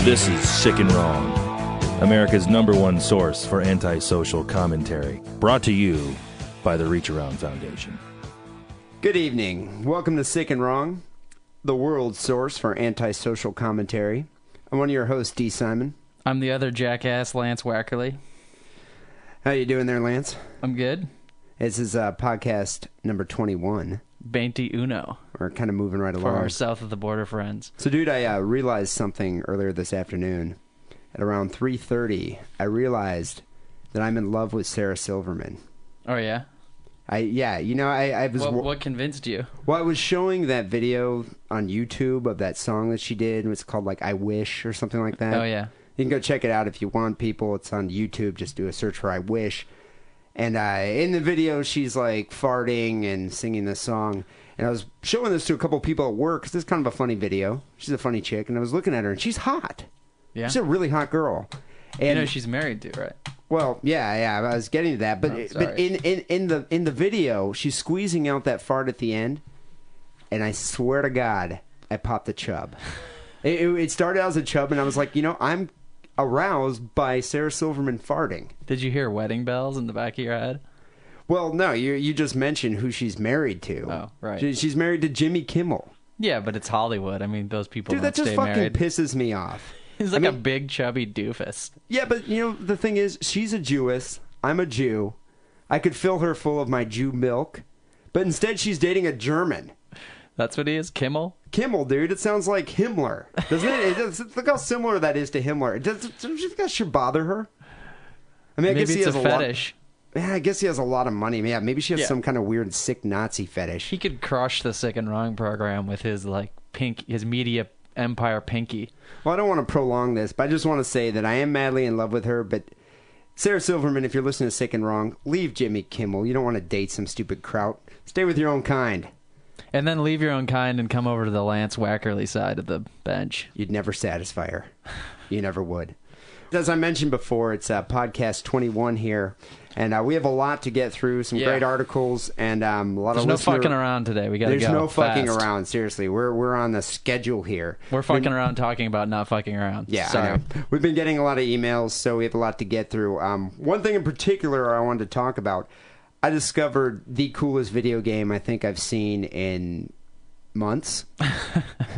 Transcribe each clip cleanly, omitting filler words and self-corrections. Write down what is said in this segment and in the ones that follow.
This is Sick and Wrong, America's #1 source for antisocial commentary. Brought to you by the Reach Around Foundation. Good evening. Welcome to Sick and Wrong, the world's source for antisocial commentary. I'm one of your hosts, D. Simon. I'm the other jackass, Lance Wackerly. How you doing there, Lance? I'm good. This is podcast number 21. 21. We're kind of moving right along. For our south of the border friends. So, dude, I realized something earlier this afternoon. At around 3:30, I realized that I'm in love with Sarah Silverman. Oh, yeah? I was... What convinced you? Well, I was showing that video on YouTube of that song that she did. It was called, like, I Wish or something like that. Oh, yeah. You can go check it out if you want, people. It's on YouTube. Just do a search for I Wish. And in the video, she's, like, farting and singing this song. And I was showing this to a couple people at work, because this is kind of a funny video. She's a funny chick. And I was looking at her, and she's hot. Yeah? She's a really hot girl. And, you know she's married to, right? Well, yeah, I was getting to that. But in the video, she's squeezing out that fart at the end. And I swear to God, I popped a chub. It started out as a chub, and I was like, I'm aroused by Sarah Silverman farting. Did you hear wedding bells in the back of your head? Well, no, you just mentioned who she's married to. Oh, right. She's married to Jimmy Kimmel. Yeah, but it's Hollywood. I mean, those people Dude, don't that just stay fucking married. pisses me off. He's like a big, chubby doofus. Yeah, but, the thing is, she's a Jewess. I'm a Jew. I could fill her full of my Jew milk. But instead, she's dating a German. That's what he is? Kimmel? Kimmel, dude. It sounds like Himmler. Doesn't it? Look how similar that is to Himmler. Don't you think that should bother her? I mean, I guess he has a fetish. Yeah, I guess he has a lot of money. Yeah, maybe she has some kind of weird, sick Nazi fetish. He could crush the Sick and Wrong program with his, his media empire pinky. Well, I don't want to prolong this, but I just want to say that I am madly in love with her, but Sarah Silverman, if you're listening to Sick and Wrong, leave Jimmy Kimmel. You don't want to date some stupid kraut. Stay with your own kind. And then leave your own kind and come over to the Lance Wackerly side of the bench. You'd never satisfy her. You never would. As I mentioned before, it's podcast 21 here, and we have a lot to get through, some great articles, and a lot There's of no fucking around today. We gotta go. There's no fucking fast. around, seriously. We're on the schedule here. We're fucking around talking about not fucking around. Yeah, sorry. I know. We've been getting a lot of emails, so we have a lot to get through. One thing in particular I wanted to talk about, I discovered the coolest video game I think I've seen in months,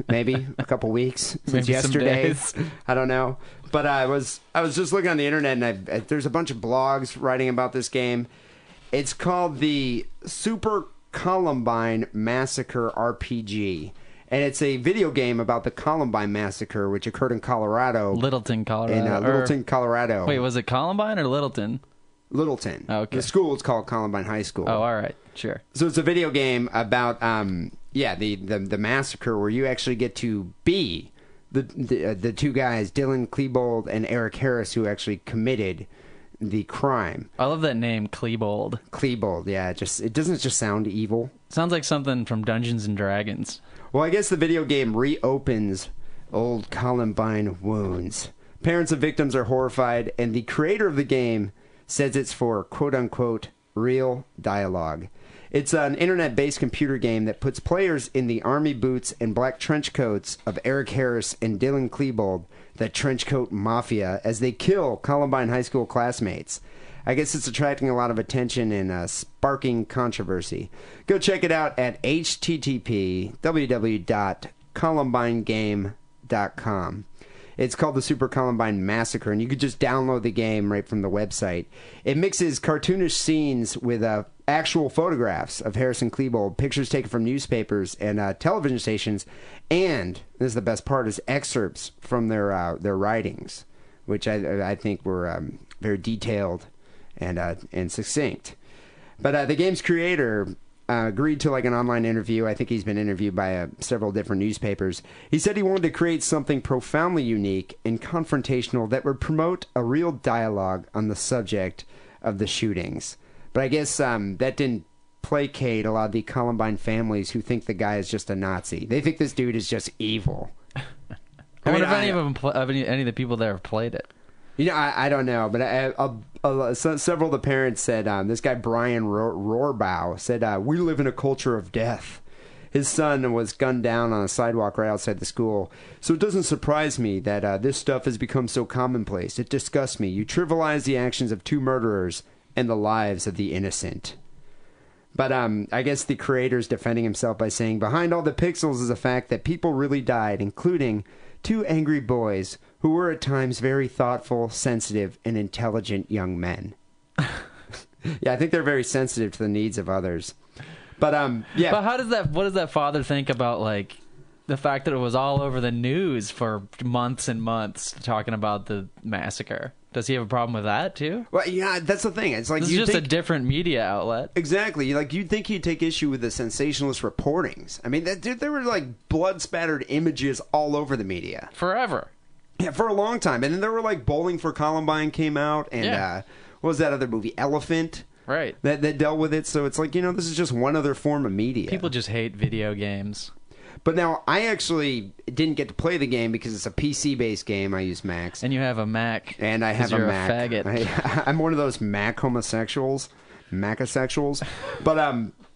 maybe a couple weeks since Maybe yesterday. some days. I don't know, but I was just looking on the internet, and there's a bunch of blogs writing about this game. It's called the Super Columbine Massacre RPG, and it's a video game about the Columbine Massacre, which occurred in Colorado. Littleton, Colorado. In Littleton, Colorado. Wait, was it Columbine or Littleton? Littleton. Oh, okay. The school is called Columbine High School. Oh, all right, sure. So it's a video game about the massacre, where you actually get to be the two guys, Dylan Klebold and Eric Harris, who actually committed the crime. I love that name, Klebold. Klebold, yeah, it doesn't just sound evil. Sounds like something from Dungeons and Dragons. Well, I guess the video game reopens old Columbine wounds. Parents of victims are horrified, and the creator of the game says it's for quote-unquote real dialogue. It's an internet-based computer game that puts players in the army boots and black trench coats of Eric Harris and Dylan Klebold, the trenchcoat mafia, as they kill Columbine High School classmates. I guess it's attracting a lot of attention and sparking controversy. Go check it out at http://www.columbinegame.com. It's called the Super Columbine Massacre, and you could just download the game right from the website. It mixes cartoonish scenes with actual photographs of Harrison Klebold, pictures taken from newspapers and television stations, and, this is the best part, is excerpts from their writings, which I think were very detailed and succinct. But the game's creator agreed to an online interview. I think he's been interviewed by several different newspapers. He said he wanted to create something profoundly unique and confrontational that would promote a real dialogue on the subject of the shootings. But I guess that didn't placate a lot of the Columbine families who think the guy is just a Nazi. They think this dude is just evil. I wonder if any of the people there have played it. I don't know, but several of the parents said, this guy Brian Rohrbaugh said, we live in a culture of death. his son was gunned down on a sidewalk right outside the school. So it doesn't surprise me that this stuff has become so commonplace. It disgusts me. You trivialize the actions of 2 murderers and the lives of the innocent. But I guess the creator's defending himself by saying, behind all the pixels is a fact that people really died, including 2 angry boys who were at times very thoughtful, sensitive, and intelligent young men. Yeah, I think they're very sensitive to the needs of others. But yeah. But what does that father think about, like, the fact that it was all over the news for months and months talking about the massacre? Does he have a problem with that too? Well, yeah, that's the thing. It's like this is just a different media outlet. Exactly. Like, you'd think he'd take issue with the sensationalist reportings. I mean, there were like blood spattered images all over the media Forever. Yeah, for a long time. And then there were like Bowling for Columbine came out, and what was that other movie? Elephant. Right. That dealt with it. So it's like, this is just one other form of media. People just hate video games. But now, I actually didn't get to play the game because it's a PC-based game. I use Macs. And you have a Mac. And I have a Mac. You're a faggot. I'm one of those Mac homosexuals. Macosexuals. But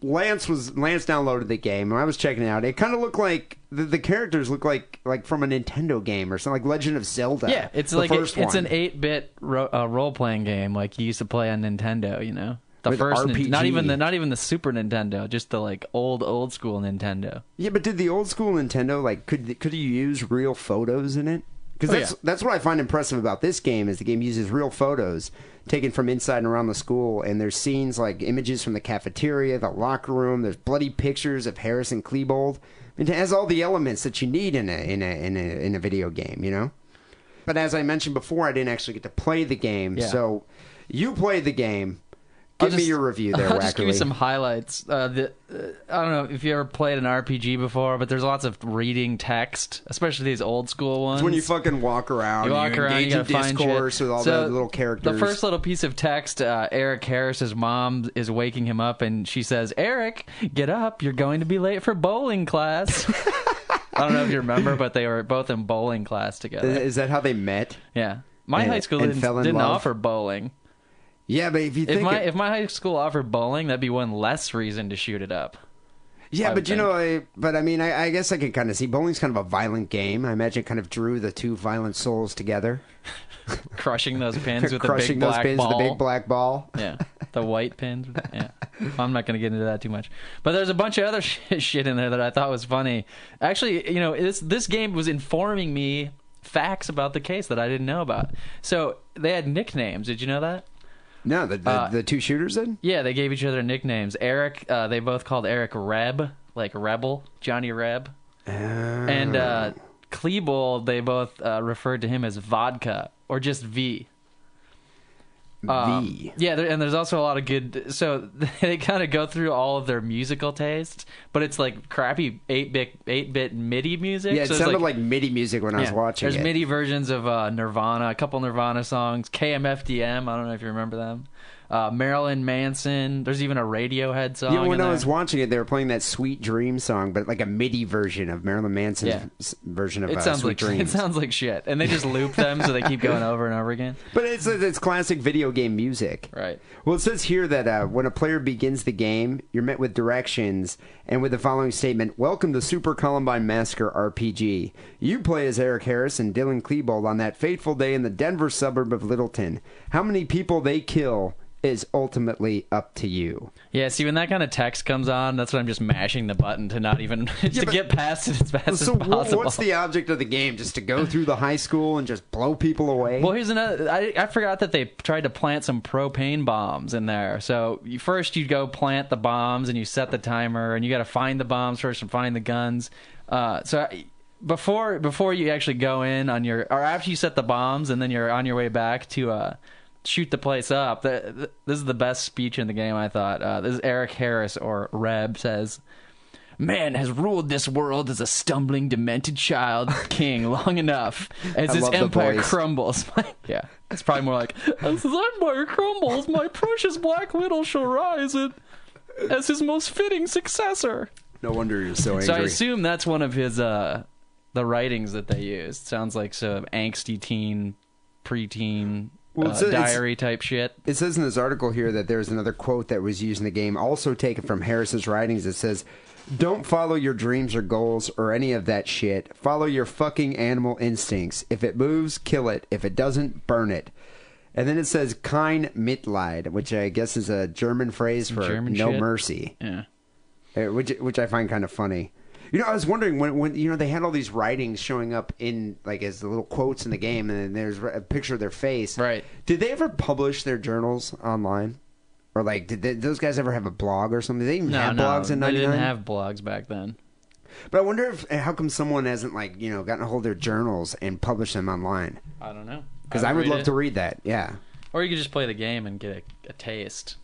Lance downloaded the game, and I was checking it out. It kind of looked like... The characters look like from a Nintendo game or something, like Legend of Zelda. Yeah, it's like it's an 8-bit role-playing game like you used to play on Nintendo, The With first, RPG. not even the Super Nintendo, just the like old school Nintendo. Yeah, but did the old school Nintendo could you use real photos in it? Because that's what I find impressive about this game is the game uses real photos taken from inside and around the school, and there's scenes like images from the cafeteria, the locker room. There's bloody pictures of Harrison Klebold. It has all the elements that you need in a video game, But as I mentioned before, I didn't actually get to play the game, so you played the game. Give me your review there, I'll just give you some highlights. I don't know if you ever played an RPG before, but there's lots of reading text, especially these old school ones. It's when you fucking walk around, you engage in discourse with all the little characters. The first little piece of text, Eric Harris's mom is waking him up, and she says, "Eric, get up. You're going to be late for bowling class." I don't know if you remember, but they were both in bowling class together. Is that how they met? Yeah. My high school didn't offer bowling. Yeah, but if you think... If my high school offered bowling, that'd be one less reason to shoot it up. Yeah, but I guess I can kind of see bowling's kind of a violent game. I imagine it kind of drew the 2 violent souls together. Crushing those pins with Crushing the big black ball. Yeah, the white pins. Yeah, I'm not going to get into that too much. But there's a bunch of other shit in there that I thought was funny. Actually, this game was informing me facts about the case that I didn't know about. So they had nicknames. Did you know that? No, the 2 shooters did? Yeah, they gave each other nicknames. Eric, they both called Eric Reb, like Rebel, Johnny Reb. And Klebold, they both referred to him as Vodka, or just V. V. Yeah, and there's also a lot of good... So they kind of go through all of their musical tastes, but it's like crappy 8-bit MIDI music. Yeah, it sounded like MIDI music when I was watching There's MIDI versions of Nirvana, a couple Nirvana songs, KMFDM, I don't know if you remember them. Marilyn Manson. There's even a Radiohead song. Yeah, when I was watching it, they were playing that "Sweet Dream" song, but like a MIDI version of Marilyn Manson's version of "Sweet Dreams." It sounds like shit, and they just loop them so they keep going over and over again. But it's classic video game music, right? Well, it says here that when a player begins the game, you're met with directions and with the following statement: "Welcome to Super Columbine Massacre RPG. You play as Eric Harris and Dylan Klebold on that fateful day in the Denver suburb of Littleton. How many people they kill is ultimately up to you." Yeah, see, when that kind of text comes on, that's when I'm just mashing the button to not even to get past it as fast as possible. So what's the object of the game? Just to go through the high school and just blow people away? Well, here's another... I forgot that they tried to plant some propane bombs in there. So first you go plant the bombs and you set the timer, and you got to find the bombs first and find the guns. Before you actually go in on your... Or after you set the bombs and then you're on your way back to... shoot the place up. This is the best speech in the game, I thought. This is Eric Harris, or Reb, says, "Man has ruled this world as a stumbling, demented child king long enough. As his empire crumbles." Yeah, it's probably more like, "As his empire crumbles, my precious Black Widow shall rise as his most fitting successor." No wonder you're so angry. So I assume that's one of his the writings that they used. Sounds like some angsty teen, preteen. diary type shit. It says in this article here that there's another quote that was used in the game, also taken from Harris's writings. It says, "Don't follow your dreams or goals or any of that shit. Follow your fucking animal instincts. If it moves, kill it. If it doesn't, burn it." And then it says "kein Mitleid," which I guess is a German phrase for German no shit. mercy. Yeah. Which I find kind of funny. I was wondering when they had all these writings showing up in like as the little quotes in the game, and then there's a picture of their face. Right. Did they ever publish their journals online, or like did those guys ever have a blog or something? They didn't have blogs in '99. They didn't have blogs back then. But I wonder how come someone hasn't gotten a hold of their journals and published them online? I don't know. Because I would love to read that. Yeah. Or you could just play the game and get a taste.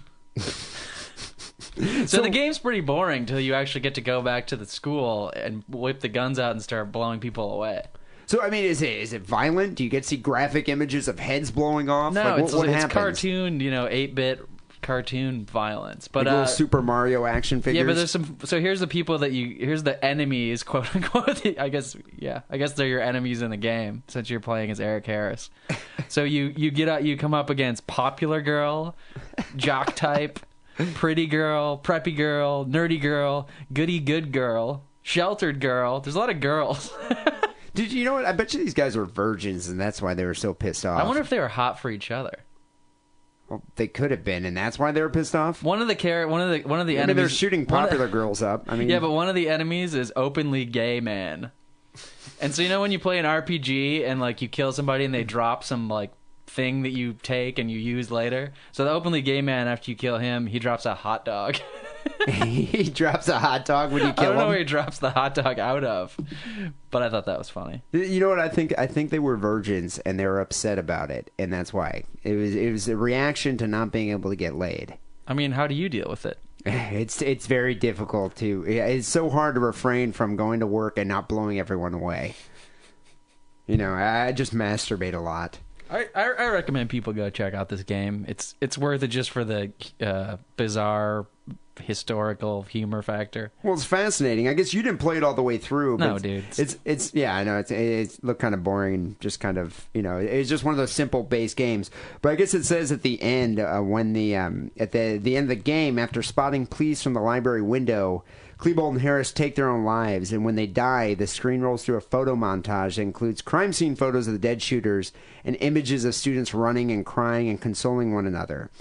So the game's pretty boring till you actually get to go back to the school and whip the guns out and start blowing people away. So I mean, is it violent? Do you get to see graphic images of heads blowing off? No, what it's happens? cartoon, 8-bit cartoon violence. But little Super Mario action figures. Yeah, but there's some. So here's the enemies, quote unquote. I guess they're your enemies in the game since you're playing as Eric Harris. So you come up against popular girl, jock type, pretty girl, preppy girl, nerdy girl, goody good girl, sheltered girl. There's a lot of girls. Did you know what? I bet you these guys were virgins, and that's why they were so pissed off. I wonder if they were hot for each other. Well, they could have been, and that's why they were pissed off. One of the enemies. I mean, they're shooting popular girls up. I mean, yeah, but one of the enemies is openly gay man. And so when you play an RPG and you kill somebody and they drop some thing that you take and you use later. So the openly gay man, after you kill him, he drops a hot dog. He drops a hot dog when you kill him? I don't know where he drops the hot dog out of, but I thought that was funny. You know what I think? I think they were virgins and they were upset about it, and that's why. It was a reaction to not being able to get laid. I mean, how do you deal with it? It's very difficult to. It's so hard to refrain from going to work and not blowing everyone away. I just masturbate a lot. I recommend people go check out this game. It's worth it just for the bizarre historical humor factor. Well, it's fascinating. I guess you didn't play it all the way through. But no, dude. It's yeah, I know it's looked kind of boring and just kind of it's just one of those simple base games. But I guess it says at the end when the at the end of the game, after spotting police from the library window, Klebold and Harris take their own lives, and when they die, the screen rolls through a photo montage that includes crime scene photos of the dead shooters and images of students running and crying and consoling one another.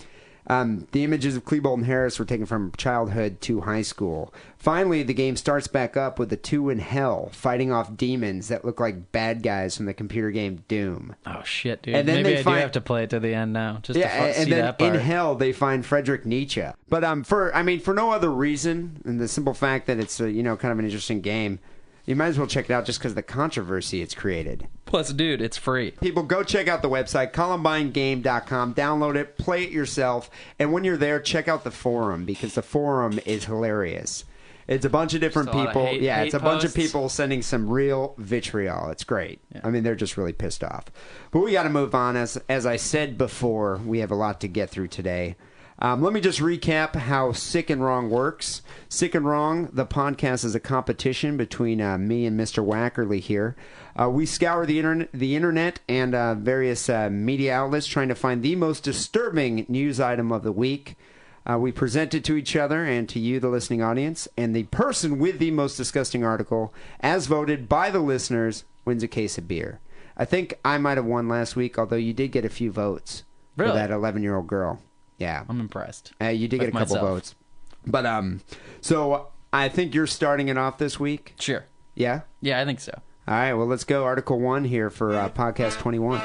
The images of Klebold and Harris were taken from childhood to high school. Finally, the game starts back up with the two in hell fighting off demons that look like bad guys from the computer game Doom. Oh shit, dude! And then maybe I do have to play it to the end now, just to and see then that part. In hell they find Friedrich Nietzsche. But for no other reason than the simple fact that it's kind of an interesting game. You might as well check it out just because of the controversy it's created. Plus, dude, it's free. People, go check out the website, ColumbineGame.com. Download it, play it yourself, and when you're there, check out the forum because the forum is hilarious. It's a bunch of different people. It's a bunch of people sending some real vitriol. It's great. Yeah. I mean, they're just really pissed off. But we got to move on. As I said before, we have a lot to get through today. Let me just recap how Sick and Wrong works. Sick and Wrong, the podcast, is a competition between me and Mr. Wackerly here. We scour the internet and various media outlets trying to find the most disturbing news item of the week. We present it to each other and to you, the listening audience, and the person with the most disgusting article, as voted by the listeners, wins a case of beer. I think I might have won last week, although you did get a few votes for that 11-year-old girl. Yeah. I'm impressed. You did get a couple votes. But, so I think you're starting it off this week? Sure. Yeah? Yeah, I think so. All right, well, let's go. Article 1 here for Podcast 21.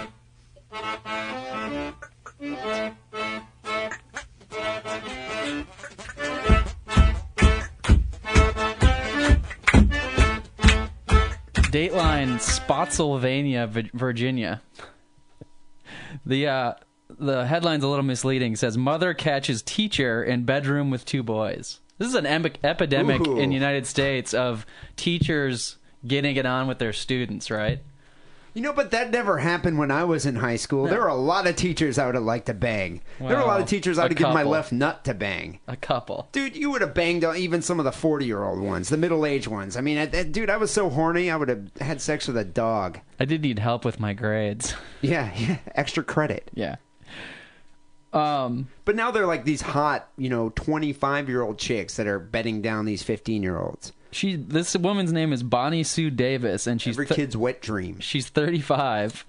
Dateline, Spotsylvania, Virginia. The headline's a little misleading. It says, Mother catches teacher in bedroom with two boys. This is an epidemic in the United States of teachers getting it on with their students, right? But that never happened when I was in high school. No. There were a lot of teachers I would have liked to bang. There were a lot of teachers I would have given my left nut to bang. A couple. Dude, you would have banged even some of the 40-year-old ones, the middle-aged ones. I mean, dude, I was so horny, I would have had sex with a dog. I did need help with my grades. Yeah, extra credit. Yeah. But now they're like these hot, 25-year-old chicks that are bedding down these 15-year-olds. This woman's name is Bonnie Sue Davis, and she's every kid's wet dream. She's 35,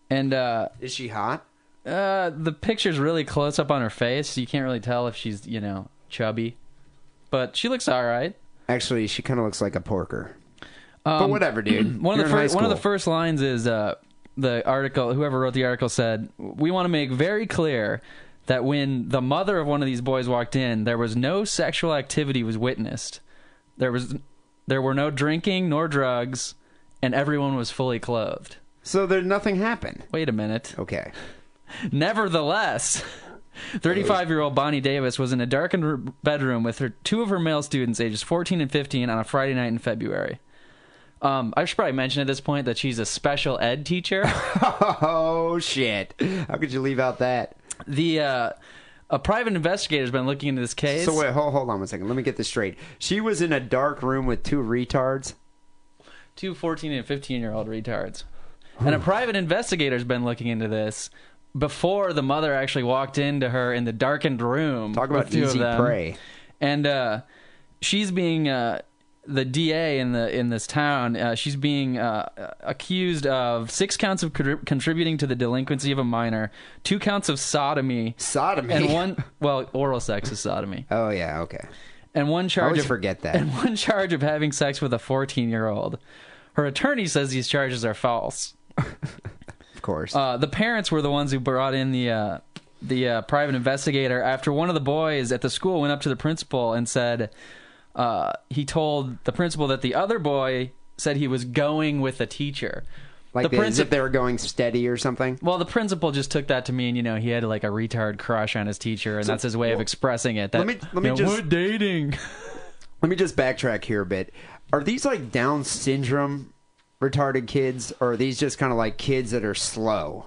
and is she hot? The picture's really close up on her face, so you can't really tell if she's chubby, but she looks all right. Actually, she kind of looks like a porker. But whatever, dude. One of the first lines is the article. Whoever wrote the article said, "We want to make very clear that when the mother of one of these boys walked in, there was no sexual activity was witnessed. There were no drinking nor drugs, and everyone was fully clothed." So nothing happened. Wait a minute. Okay. Nevertheless, 35-year-old Bonnie Davis was in a darkened bedroom with two of her male students, ages 14 and 15, on a Friday night in February. I should probably mention at this point that she's a special ed teacher. Oh, shit. How could you leave out that? A private investigator's been looking into this case. So wait, hold on 1 second. Let me get this straight. She was in a dark room with two retards? Two 14 and 15-year-old retards. And a private investigator's been looking into this before the mother actually walked into her in the darkened room. Talk about easy prey. And she's being the DA in this town. She's being accused of 6 counts of contributing to the delinquency of a minor, 2 counts of sodomy. Sodomy? And oral sex is sodomy. Oh, yeah, okay. And one charge I always forget that. And one charge of having sex with a 14-year-old. Her attorney says these charges are false. Of course. The parents were the ones who brought in the private investigator after one of the boys at the school went up to the principal and said he told the principal that the other boy said he was going with the teacher. Like as if they were going steady or something? Well, the principal just took that to mean, he had like a retard crush on his teacher, and that's his way of expressing it. That, let me just... we're dating. Let me just backtrack here a bit. Are these like Down syndrome retarded kids, or are these just kind of like kids that are slow?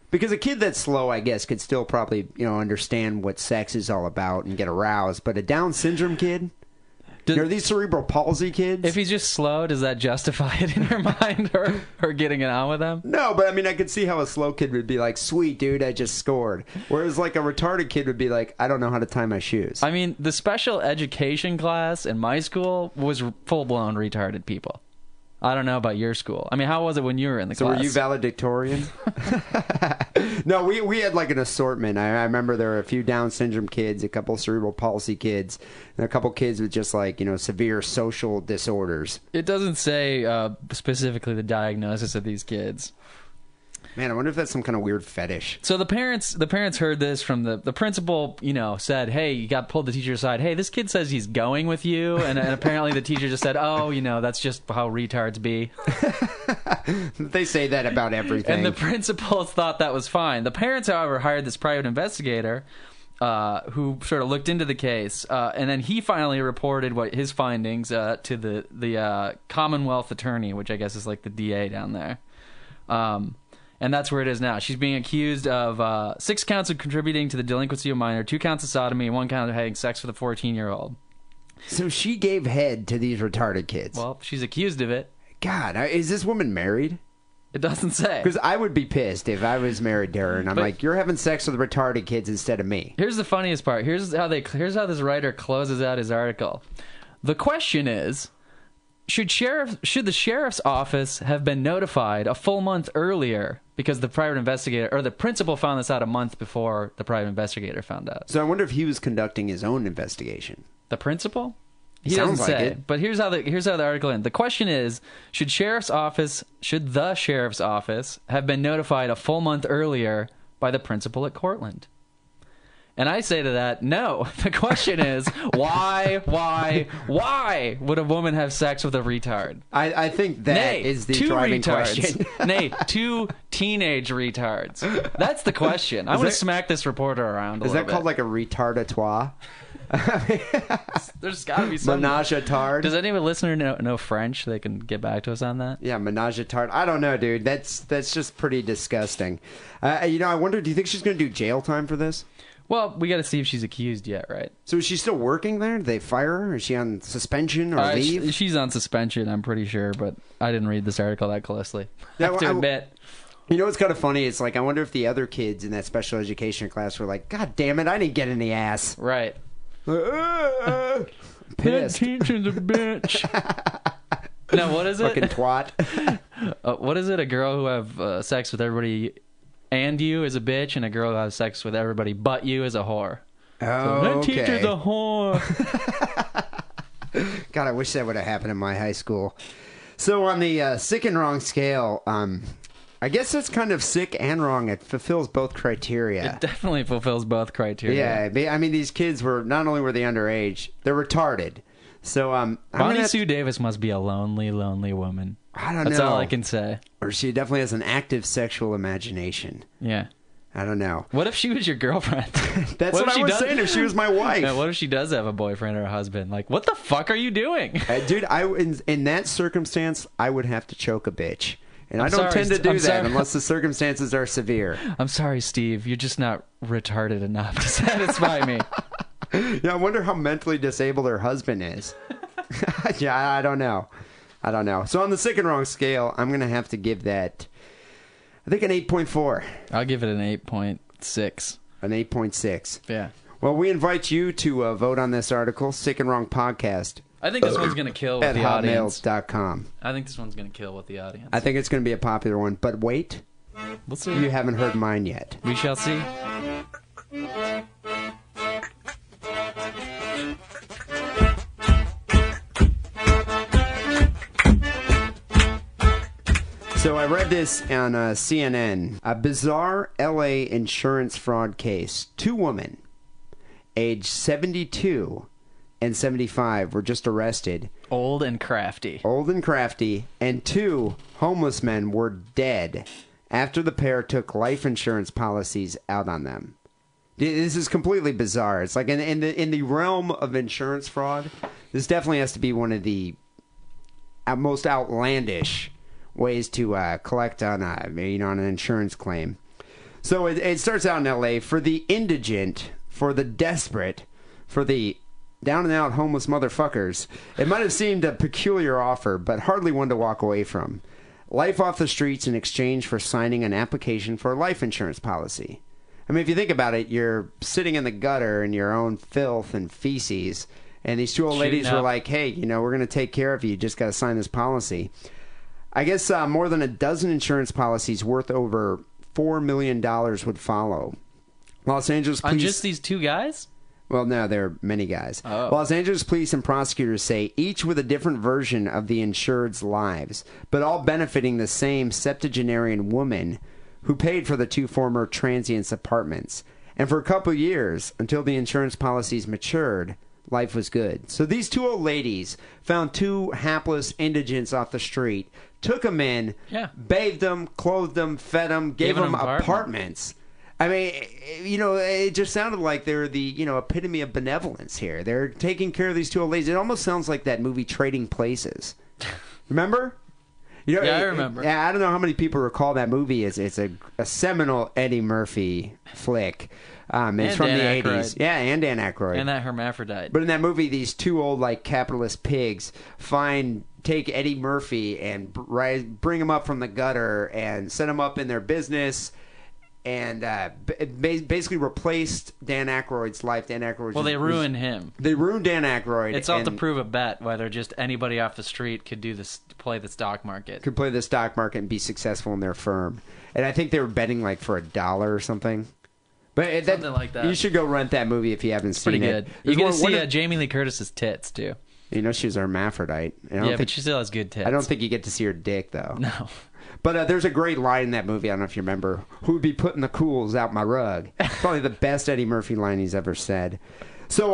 Because a kid that's slow, I guess, could still probably, understand what sex is all about and get aroused. But a Down syndrome kid? Are these cerebral palsy kids? If he's just slow, does that justify it in your mind, or getting it on with him? No, but I mean, I could see how a slow kid would be like, "Sweet, dude, I just scored." Whereas like a retarded kid would be like, "I don't know how to tie my shoes." I mean, the special education class in my school was full-blown retarded people. I don't know about your school. I mean, how was it when you were in the class? So were you valedictorian? No, we had like an assortment. I remember there were a few Down syndrome kids, a couple cerebral palsy kids, and a couple kids with just like, severe social disorders. It doesn't say specifically the diagnosis of these kids. Man, I wonder if that's some kind of weird fetish. So the parents heard this from the principal, said, "Hey, you got pulled the teacher aside. Hey, this kid says he's going with you." And apparently the teacher just said, "Oh, that's just how retards be." They say that about everything. And the principals thought that was fine. The parents, however, hired this private investigator who sort of looked into the case. And then he finally reported his findings to the Commonwealth attorney, which I guess is like the DA down there. And that's where it is now. She's being accused of 6 counts of contributing to the delinquency of a minor, 2 counts of sodomy, and 1 count of having sex with a 14-year-old. So she gave head to these retarded kids. Well, she's accused of it. God, is this woman married? It doesn't say. Because I would be pissed if I was married to her, and I'm like, "You're having sex with retarded kids instead of me." Here's the funniest part. Here's how this writer closes out his article. The question is, should the sheriff's office have been notified a full month earlier, because the private investigator or the principal found this out a month before the private investigator found out? So I wonder if he was conducting his own investigation. The principal? He Sounds doesn't say. like it. But here's how the article ends. The question is, should the sheriff's office have been notified a full month earlier by the principal at Cortland? And I say to that, no. The question is, why would a woman have sex with a retard? I think that is the driving question. Nay, 2 teenage retards. That's the question. I'm going to smack this reporter around a little bit. Is that called like a retardatoire? There's got to be some menage a tard. Does any listener know French? They can get back to us on that. Yeah, menage a tard. I don't know, dude. That's just pretty disgusting. I wonder. Do you think she's going to do jail time for this? Well, we got to see if she's accused yet, right? So is she still working there? Did they fire her? Is she on suspension or leave? She's on suspension, I'm pretty sure, but I didn't read this article that closely. I have to admit. You know what's kind of funny? It's like, I wonder if the other kids in that special education class were like, God damn it, I didn't get any ass. Right. Pissed. That teacher's a bitch. No, what is it? Fucking twat. What is it? A girl who have sex with everybody and you is a bitch, and a girl who has sex with everybody but you is a whore. Oh, So that okay. teacher's a whore. God, I wish that would have happened in my high school. So on the sick and wrong scale, I guess it's kind of sick and wrong. It fulfills both criteria. It definitely fulfills both criteria. Yeah, I mean, these kids were, not only were they underage, they're retarded. So Bonnie Sue Davis must be a lonely, lonely woman. I don't know. That's all I can say. Or she definitely has an active sexual imagination. Yeah. I don't know. What if she was your girlfriend? That's what I was saying. If she was my wife. Yeah, what if she does have a boyfriend or a husband? Like, what the fuck are you doing? Dude, in that circumstance, I would have to choke a bitch. And I don't sorry, tend to do I'm that sorry. unless the circumstances are severe. I'm sorry, Steve. You're just not retarded enough to satisfy me. Yeah, I wonder how mentally disabled her husband is. Yeah, I don't know. So on the sick and wrong scale, I'm going to have to give that, I think, an 8.4. I'll give it an 8.6. An 8.6. Yeah. Well, we invite you to vote on this article, Sick and Wrong Podcast, I think this one's going to kill with at the audience. hotmail.com. I think this one's going to kill with the audience. I think it's going to be a popular one. But wait, We'll see. you haven't heard mine yet. We shall see. So I read this on CNN. A bizarre LA insurance fraud case. Two women, aged 72 and 75, were just arrested. Old and crafty. And two homeless men were dead after the pair took life insurance policies out on them. This is completely bizarre. It's like in the realm of insurance fraud, this definitely has to be one of the most outlandish ways to collect on on an insurance claim. So it starts out in L.A. for the indigent, for the desperate, for the down-and-out homeless motherfuckers. It might have seemed a peculiar offer, but hardly one to walk away from. Life off the streets in exchange for signing an application for a life insurance policy. I mean, if you think about it, you're sitting in the gutter in your own filth and feces, and these two old ladies were like, hey, we're going to take care of you. You just got to sign this policy. I guess more than a dozen insurance policies worth over $4 million would follow. Los Angeles police... On just these two guys? Well, no, there are many guys. Oh. Los Angeles police and prosecutors say each with a different version of the insured's lives, but all benefiting the same septuagenarian woman who paid for the two former transients' apartments. And for a couple years, until the insurance policies matured, life was good. So these two old ladies found two hapless indigents off the street, took them in, bathed them, clothed them, fed them, gave them apartments. I mean, it just sounded like they're the, epitome of benevolence here. They're taking care of these two old ladies. It almost sounds like that movie Trading Places. Remember? Yeah, I remember. I don't know how many people recall that movie. It's a seminal Eddie Murphy flick. It's from the 80s. Yeah, and Dan Aykroyd. And that hermaphrodite. But in that movie, these two old, capitalist pigs take Eddie Murphy and bring him up from the gutter and set him up in their business and basically replaced Dan Aykroyd's life. Dan Aykroyd. Well, they ruined him. They ruined Dan Aykroyd. It's all to prove a bet whether just anybody off the street could play the stock market. Could play the stock market and be successful in their firm. And I think they were betting for $1 or something. But something like that. You should go rent that movie if you haven't seen Pretty it. good. You get to see Jamie Lee Curtis's tits too. She was a hermaphrodite. But she still has good tits. I don't think you get to see her dick though. No. But there's a great line in that movie. I don't know if you remember. Who would be putting the cools out my rug? Probably the best Eddie Murphy line he's ever said. So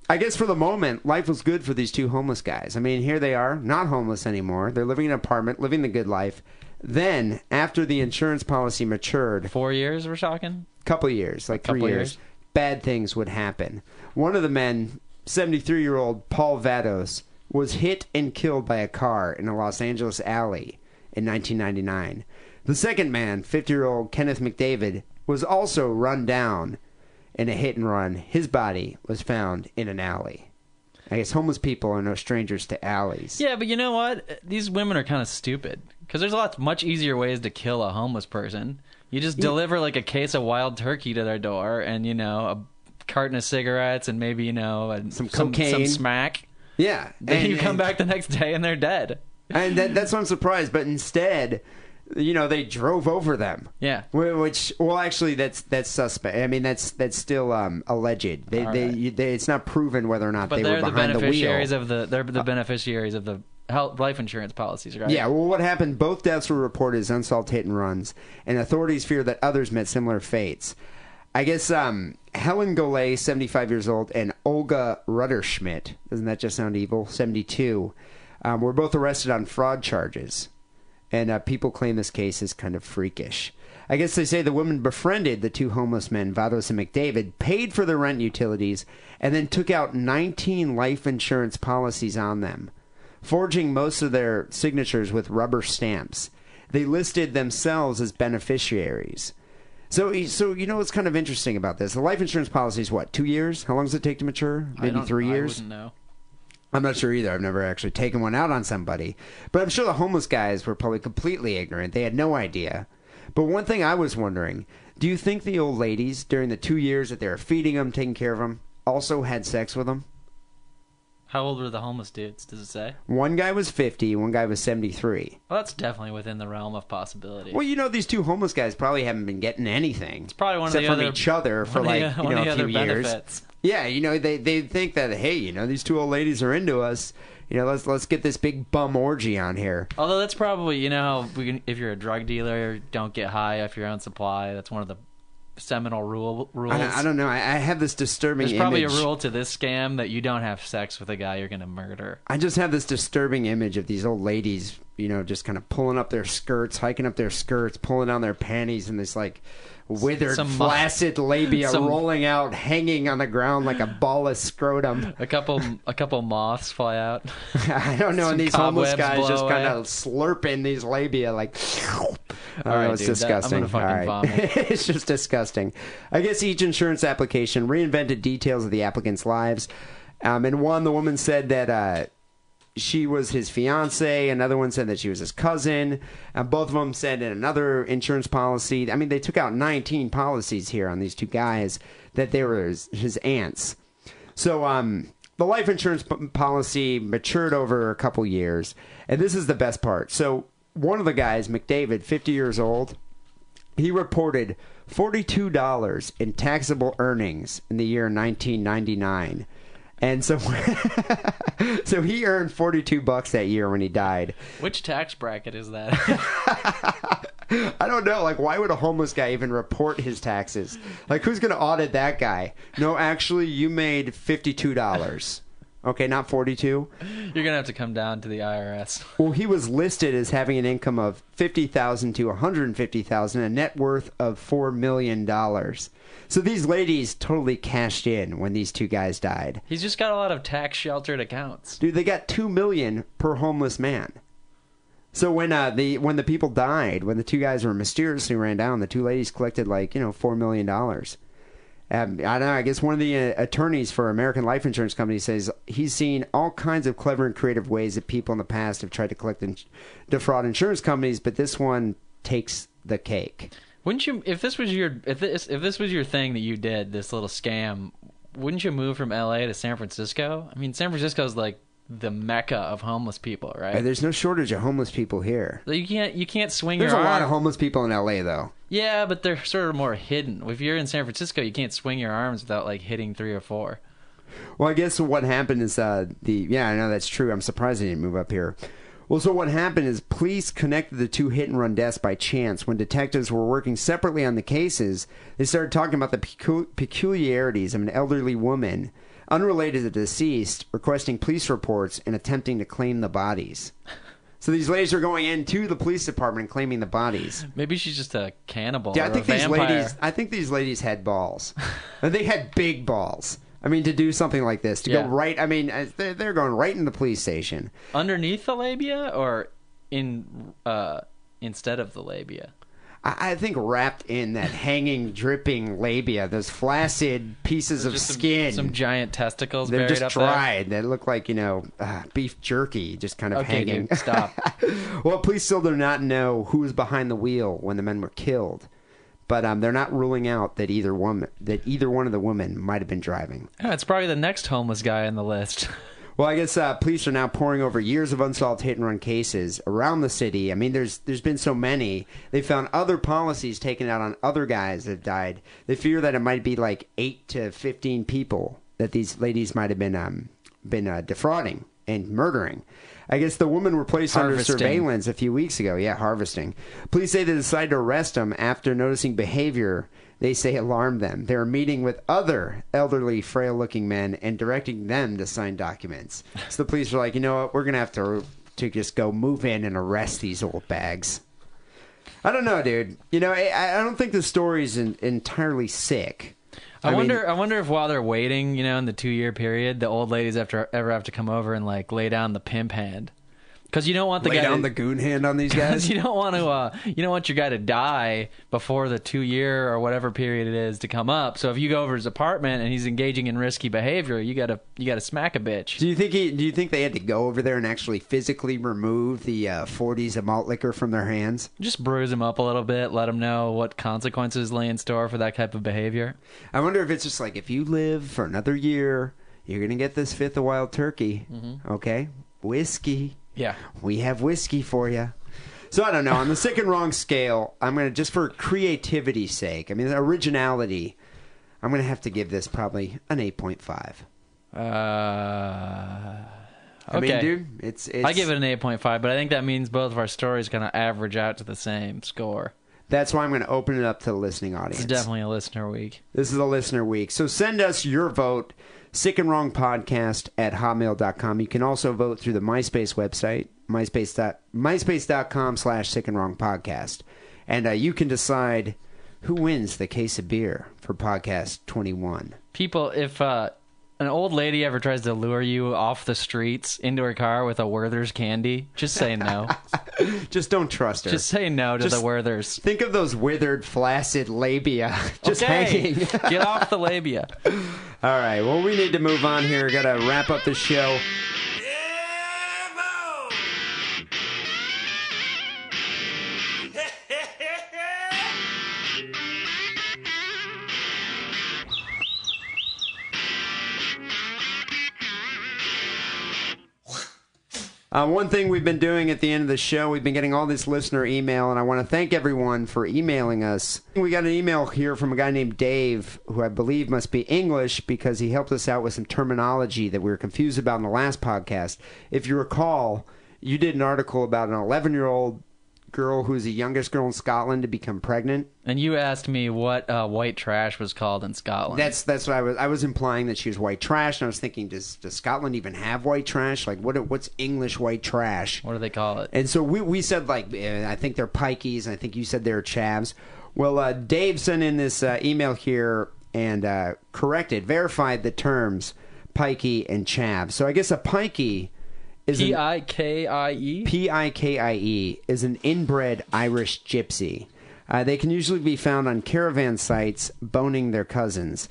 I guess for the moment, life was good for these two homeless guys. I mean, here they are, not homeless anymore. They're living in an apartment, living the good life. Then, after the insurance policy matured... 4 years, we're talking? Couple of years, 3 years. Bad things would happen. One of the men, 73-year-old Paul Vados, was hit and killed by a car in a Los Angeles alley in 1999. The second man, 50-year-old Kenneth McDavid, was also run down in a hit and run. His body was found in an alley. I guess homeless people are no strangers to alleys. Yeah, but you know what? These women are kind of stupid Because there's much easier ways to kill a homeless person. You just deliver like a case of wild turkey to their door, and a carton of cigarettes, and maybe some cocaine, some smack. Yeah, Then you come back the next day and they're dead. And that's why I'm surprised. But instead, they drove over them. Yeah. Which, well, actually, that's suspect. I mean, that's still alleged. It's not proven whether or not they were behind the wheel. They're the beneficiaries of the life insurance policies, right? Yeah. Well, what happened? Both deaths were reported as unsolved hit and runs, and authorities fear that others met similar fates. I guess Helen Golay, 75 years old, and Olga Rutterschmidt, doesn't that just sound evil, 72, were both arrested on fraud charges. And people claim this case is kind of freakish. I guess they say the woman befriended the two homeless men, Vados and McDavid, paid for their rent utilities, and then took out 19 life insurance policies on them, forging most of their signatures with rubber stamps. They listed themselves as beneficiaries. So what's kind of interesting about this? The life insurance policy is what, 2 years? How long does it take to mature? Maybe 3 years? I wouldn't know. I'm not sure either. I've never actually taken one out on somebody. But I'm sure the homeless guys were probably completely ignorant. They had no idea. But one thing I was wondering, do you think the old ladies, during the 2 years that they were feeding them, taking care of them, also had sex with them? How old were the homeless dudes, does it say? One guy was 50, one guy was 73. Well, that's definitely within the realm of possibility. Well, these two homeless guys probably haven't been getting anything. It's probably one of except the from other, each other for a few years. Benefits. Yeah, they think that, hey, these two old ladies are into us. Let's get this big bum orgy on here. Although that's probably, how if you're a drug dealer, don't get high off your own supply. That's one of the seminal rules. I don't know. I have this disturbing There's probably image. a rule to this scam that you don't have sex with a guy you're going to murder. I just have this disturbing image of these old ladies, just kind of pulling up their skirts, hiking up their skirts, pulling down their panties, and this withered, flaccid labia rolling out, hanging on the ground like a ball of scrotum. A couple moths fly out. I don't know, and these homeless guys just kind of slurping these labia like. All right, it's disgusting. I'm gonna fucking vomit. It's just disgusting. I guess each insurance application reinvented details of the applicants' lives. And one, the woman said that she was his fiance. Another one said that she was his cousin. Both of them said in another insurance policy. I mean, they took out 19 policies here on these two guys that they were his aunts. So the life insurance policy matured over a couple years. And this is the best part. So one of the guys, McDavid, 50 years old, he reported $42 in taxable earnings in the year 1999. And so so he earned $42 that year when he died. Which tax bracket is that? I don't know. Why would a homeless guy even report his taxes? Who's going to audit that guy? No, actually, you made $52. Okay, not 42. You're going to have to come down to the IRS. Well, he was listed as having an income of $50,000 to $150,000, a net worth of $4 million. So these ladies totally cashed in when these two guys died. He's just got a lot of tax-sheltered accounts. Dude, they got $2 million per homeless man. So when the people died, when the two guys were mysteriously ran down, the two ladies collected $4 million. I don't know. I guess one of the attorneys for American Life Insurance Company says he's seen all kinds of clever and creative ways that people in the past have tried to collect and defraud insurance companies, but this one takes the cake. Wouldn't you, if this was your thing that you did, this little scam, wouldn't you move from LA to San Francisco? I mean, San Francisco's like the mecca of homeless people, right? There's no shortage of homeless people here. You can't swing There's your arm. There's a lot of homeless people in LA, though. Yeah, but they're sort of more hidden. If you're in San Francisco, you can't swing your arms without hitting 3 or 4. Well, I guess what happened is I know that's true. I'm surprised they didn't move up here. Well, so what happened is police connected the two hit-and-run deaths by chance. When detectives were working separately on the cases, they started talking about the peculiarities of an elderly woman, unrelated to the deceased, requesting police reports and attempting to claim the bodies. So these ladies are going into the police department and claiming the bodies. Maybe she's just a cannibal or I think a vampire. I think these ladies had balls. They had big balls. I mean, to do something like this, to go right. I mean, they're going right in the police station. Underneath the labia or instead of the labia? I think wrapped in that hanging, dripping labia, those flaccid pieces of skin. Some giant testicles They're buried just up dried. They look like, beef jerky just kind of hanging. Dude, stop. Well, police still do not know who was behind the wheel when the men were killed. But they're not ruling out that either one of the women might have been driving. Oh, it's probably the next homeless guy on the list. Well, I guess police are now poring over years of unsolved hit-and-run cases around the city. I mean, there's been so many. They found other policies taken out on other guys that have died. They fear that it might be like 8 to 15 people that these ladies might have been defrauding and murdering. I guess the women were placed under surveillance a few weeks ago. Yeah, harvesting. Police say they decided to arrest them after noticing behavior they say alarmed them. They were meeting with other elderly, frail-looking men and directing them to sign documents. So the police were like, you know what, we're going to have to just go move in and arrest these old bags. I don't know, dude. I don't think the story's entirely sick. I wonder if while they're waiting, in the 2-year period, the old ladies ever have to come over and like lay down the pimp hand. Because you don't want the guy down the goon hand on these guys. You don't want your guy to die before the 2-year or whatever period it is to come up. So if you go over his apartment and he's engaging in risky behavior, you gotta smack a bitch. Do you think they had to go over there and actually physically remove the 40s of malt liquor from their hands? Just bruise him up a little bit, let him know what consequences lay in store for that type of behavior. I wonder if it's just like, if you live for another year, you're gonna get this fifth of wild turkey. Mm-hmm. Okay, whiskey. Yeah. We have whiskey for you. So I don't know. On the sick and wrong scale, I'm going to, just for creativity's sake, originality, I'm going to have to give this probably an 8.5. Okay. Dude, it's I give it an 8.5, but I think that means both of our stories going to average out to the same score. That's why I'm going to open it up to the listening audience. It's definitely a listener week. This is a listener week. So send us your vote. Sick and Wrong Podcast at hotmail.com. You can also vote through the MySpace website, myspace.com/Sick and Wrong Podcast. And you can decide who wins the case of beer for podcast 21. People, if an old lady ever tries to lure you off the streets into her car with a Werther's candy, just say no. Just don't trust her. Just say no to the Werther's. Think of those withered, flaccid labia just hanging. Get off the labia. All right, well, we need to move on here. Got to wrap up the show. One thing we've been doing at the end of the show, we've been getting all this listener email, and I want to thank everyone for emailing us. We got an email here from a guy named Dave, who I believe must be English, because he helped us out with some terminology that we were confused about in the last podcast. If you recall, you did an article about an 11-year-old girl who's the youngest girl in Scotland to become pregnant. And you asked me what white trash was called in Scotland. That's what I was implying, that she was white trash, and I was thinking, does Scotland even have white trash? Like, what's English white trash? What do they call it? And so we said, like, I think they're pikeys, and I think you said they're chavs. Well, Dave sent in this email here and verified the terms pikey and chav. So I guess a pikey is P-I-K-I-E? P-I-K-I-E is an inbred Irish gypsy. They can usually be found on caravan sites boning their cousins.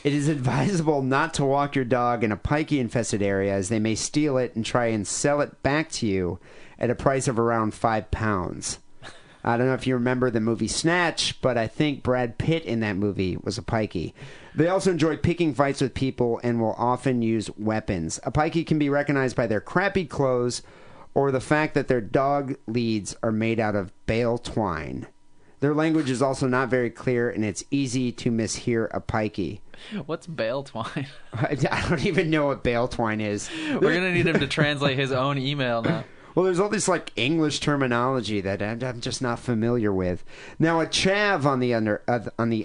It is advisable not to walk your dog in a pikey-infested area, as they may steal it and try and sell it back to you at a price of around £5. I don't know if you remember the movie Snatch, but I think Brad Pitt in that movie was a pikey. They also enjoy picking fights with people and will often use weapons. A pikey can be recognized by their crappy clothes or the fact that their dog leads are made out of bale twine. Their language is also not very clear, and it's easy to mishear a pikey. What's bale twine? I don't even know what bale twine is. We're going to need him to translate his own email now. Well, there's all this like English terminology that I'm just not familiar with. Now, a chav on the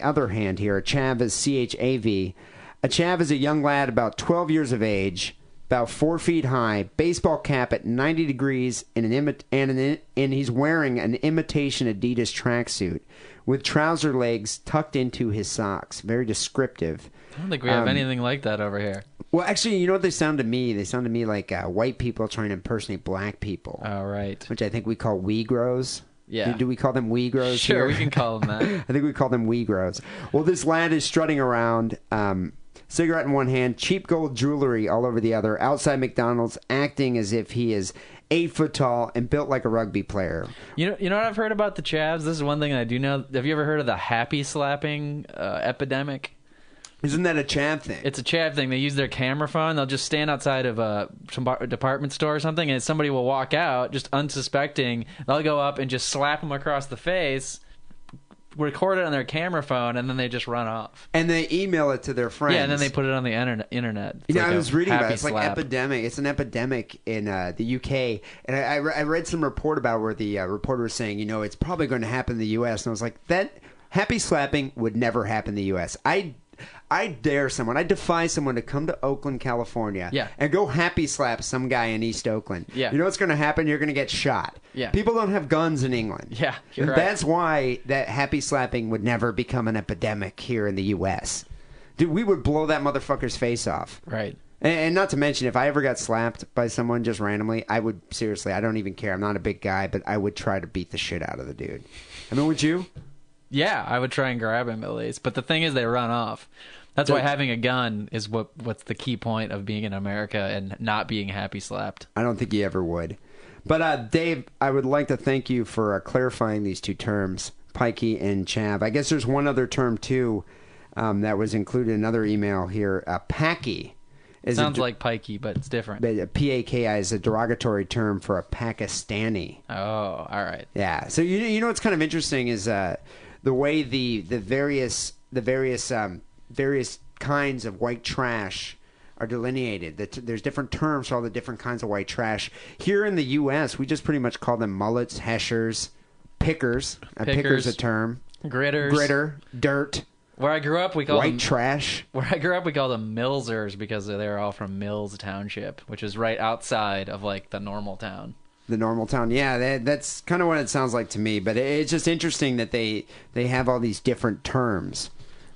other hand here, a chav is C-H-A-V. A chav is a young lad about 12 years of age, about 4 feet high, baseball cap at 90 degrees, and he's wearing an imitation Adidas tracksuit with trouser legs tucked into his socks. Very descriptive. I don't think we have anything like that over here. Well, actually, you know what they sound to me? They sound to me like white people trying to impersonate black people. Oh, right. Which I think we call Weegros. Yeah. Do we call them Weegros? Sure, here? we can call them that. I think we call them Weegros. Well, this lad is strutting around, cigarette in one hand, cheap gold jewelry all over the other, outside McDonald's, acting as if he is 8 foot tall and built like a rugby player. You know what I've heard about the chavs? This is one thing I do know. Have you ever heard of the happy slapping epidemic? Isn't that a chav thing? It's a chav thing. They use their camera phone. They'll just stand outside of a department store or something, and somebody will walk out, just unsuspecting. They'll go up and just slap them across the face, record it on their camera phone, and then they just run off. And they email it to their friends. Yeah, and then they put it on the internet. You know, I was reading about it. It's slap. like epidemic. It's an epidemic in the UK. And I read some report about where the reporter was saying, it's probably going to happen in the U.S. And I was like, that happy slapping would never happen in the U.S. I defy someone to come to Oakland, California, and go happy slap some guy in East Oakland. Yeah. You know what's going to happen? You're going to get shot. Yeah. People don't have guns in England. Yeah, you're right. That's why that happy slapping would never become an epidemic here in the U.S. Dude, we would blow that motherfucker's face off. Right. And not to mention, if I ever got slapped by someone just randomly, I would, seriously, I don't even care. I'm not a big guy, but I would try to beat the shit out of the dude. I mean, would you? Yeah, I would try and grab him at least. But the thing is, they run off. That's why having a gun is what's the key point of being in America and not being happy slapped. I don't think you ever would. But Dave, I would like to thank you for clarifying these two terms, pikey and chav. I guess there's one other term too that was included in another email here. Packy. Sounds like pikey, but it's different. But P-A-K-I is a derogatory term for a Pakistani. Oh, all right. Yeah. So you know what's kind of interesting is the way the various kinds of white trash are delineated. There's different terms for all the different kinds of white trash. Here in the U.S., we just pretty much call them mullets, heshers, pickers. Picker's a term. Gritter, dirt. Where I grew up, we called white trash. Where I grew up, we called them Millsers because they were all from Mills Township, which is right outside of like the normal town. The normal town, yeah, that's kind of what it sounds like to me. But it's just interesting that they have all these different terms.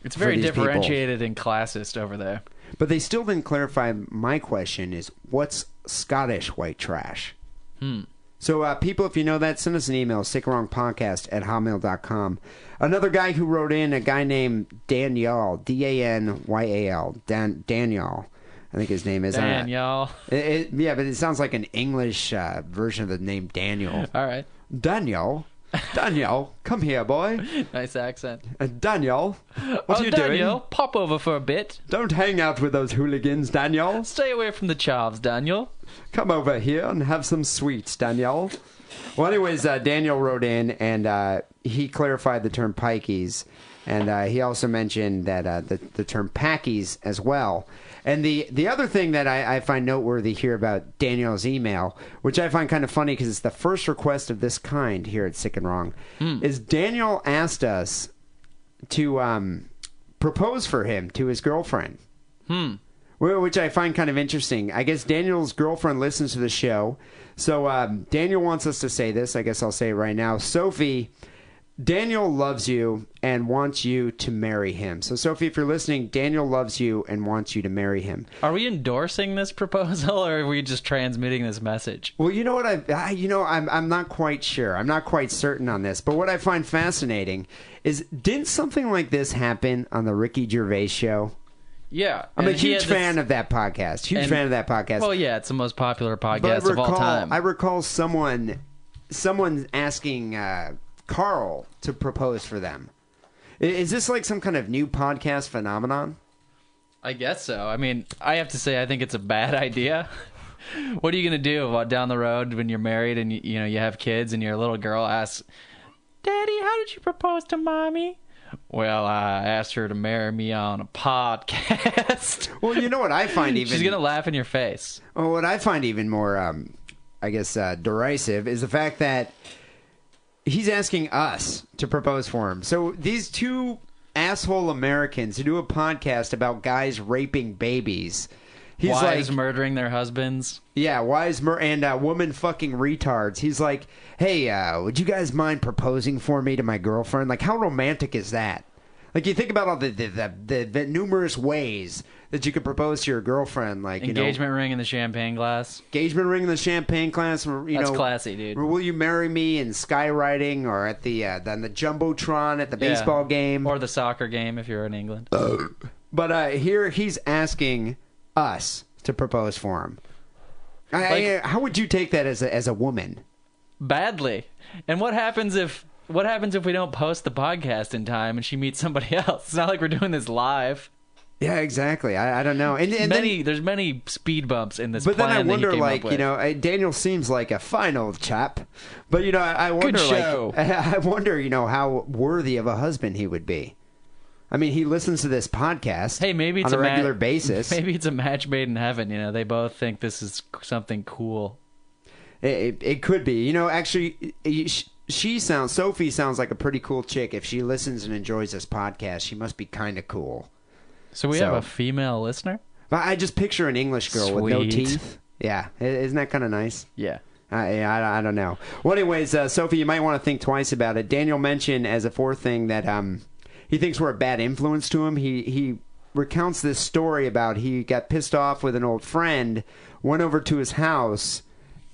It's very differentiated and classist over there. But they still didn't clarify my question is, what's Scottish white trash? So, people, if you know that, send us an email, sickwrongpodcast@hotmail.com. Another guy who wrote in, a guy named Daniel, D-A-N-Y-A-L, Daniel, I think his name is. Daniel. Yeah, but it sounds like an English version of the name Daniel. All right. Daniel, come here, boy. Nice accent. Daniel, what are you doing? Daniel, pop over for a bit. Don't hang out with those hooligans, Daniel. Stay away from the chavs, Daniel. Come over here and have some sweets, Daniel. Well, anyways, Daniel wrote in, and he clarified the term pikeys, and he also mentioned that the term packies as well. And the other thing that I find noteworthy here about Daniel's email, which I find kind of funny because it's the first request of this kind here at Sick and Wrong, is Daniel asked us to propose for him to his girlfriend. Which I find kind of interesting. I guess Daniel's girlfriend listens to the show. So Daniel wants us to say this. I guess I'll say it right now. Sophie, Daniel loves you and wants you to marry him. So, Sophie, if you're listening, Daniel loves you and wants you to marry him. Are we endorsing this proposal, or are we just transmitting this message? Well, you know what? I'm not quite sure. I'm not quite certain on this. But what I find fascinating is, didn't something like this happen on the Ricky Gervais show? Yeah. I'm a huge fan of that podcast. Well, yeah, it's the most popular podcast of all time. I recall someone asking Carl to propose for them. Is this like some kind of new podcast phenomenon? I guess so. I mean, I have to say, I think it's a bad idea. What are you going to do down the road when you're married and you have kids and your little girl asks, "Daddy, how did you propose to Mommy?" Well, I asked her to marry me on a podcast. Well, you know what I find even... She's going to laugh in your face. Well, what I find even more, derisive is the fact that he's asking us to propose for him. So these two asshole Americans who do a podcast about guys raping babies... Wives murdering their husbands. Yeah, and woman fucking retards. He's like, hey, would you guys mind proposing for me to my girlfriend? Like, how romantic is that? Like, you think about all the numerous ways that you could propose to your girlfriend, like engagement ring in the champagne glass. Engagement ring in the champagne glass. That's classy, dude. Or will you marry me in skywriting, or at the jumbotron at the baseball game, or the soccer game if you're in England. But here he's asking us to propose for him. How would you take that as a woman? Badly. And what happens if we don't post the podcast in time and she meets somebody else? It's not like we're doing this live. Yeah, exactly. I don't know. And there's many speed bumps in this. But then plan I wonder, that Daniel seems like a fine old chap. But I wonder, good show. I wonder, how worthy of a husband he would be. I mean, he listens to this podcast. Hey, maybe it's on a regular basis. Maybe it's a match made in heaven. They both think this is something cool. It could be. Actually, Sophie sounds like a pretty cool chick. If she listens and enjoys this podcast, she must be kind of cool. So we have a female listener? I just picture an English girl with no teeth. Yeah. Isn't that kind of nice? Yeah. I don't know. Well, anyways, Sophie, you might want to think twice about it. Daniel mentioned as a fourth thing that he thinks we're a bad influence to him. He recounts this story about he got pissed off with an old friend, went over to his house,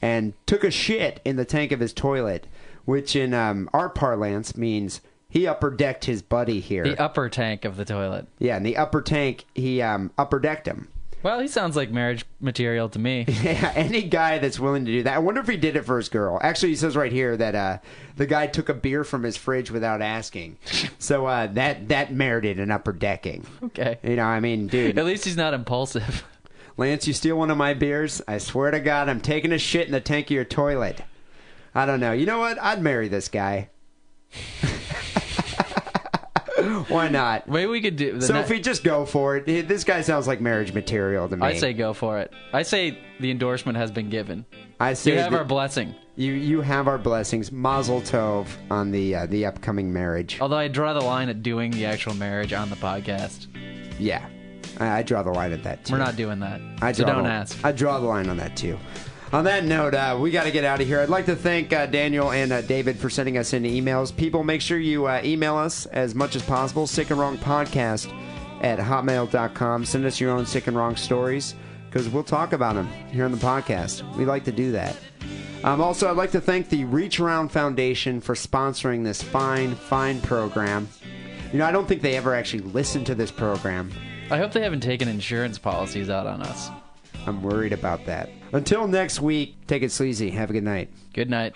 and took a shit in the tank of his toilet, which in our parlance means he upper decked his buddy here. The upper tank of the toilet. Yeah, in the upper tank, he upper decked him. Well, he sounds like marriage material to me. Yeah, any guy that's willing to do that. I wonder if he did it for his girl. Actually, he says right here that the guy took a beer from his fridge without asking. So that merited an upper decking. Okay. Dude. At least he's not impulsive. Lance, you steal one of my beers? I swear to God, I'm taking a shit in the tank of your toilet. I don't know. You know what? I'd marry this guy. Why not? Maybe we could do... Sophie, just go for it. This guy sounds like marriage material to me. I say go for it. I say the endorsement has been given. I say you have our blessing. You have our blessings. Mazel tov on the upcoming marriage. Although I draw the line at doing the actual marriage on the podcast. Yeah. I draw the line at that, too. We're not doing that. So don't ask. I draw the line on that, too. On that note, we got to get out of here. I'd like to thank Daniel and David for sending us in emails. People, make sure you email us as much as possible. Sick and Wrong Podcast at hotmail.com. Send us your own sick and wrong stories, because we'll talk about them here on the podcast. We like to do that. Also, I'd like to thank the Reach Around Foundation for sponsoring this fine program. I don't think they ever actually listened to this program. I hope they haven't taken insurance policies out on us. I'm worried about that. Until next week, take it sleazy. Have a good night. Good night.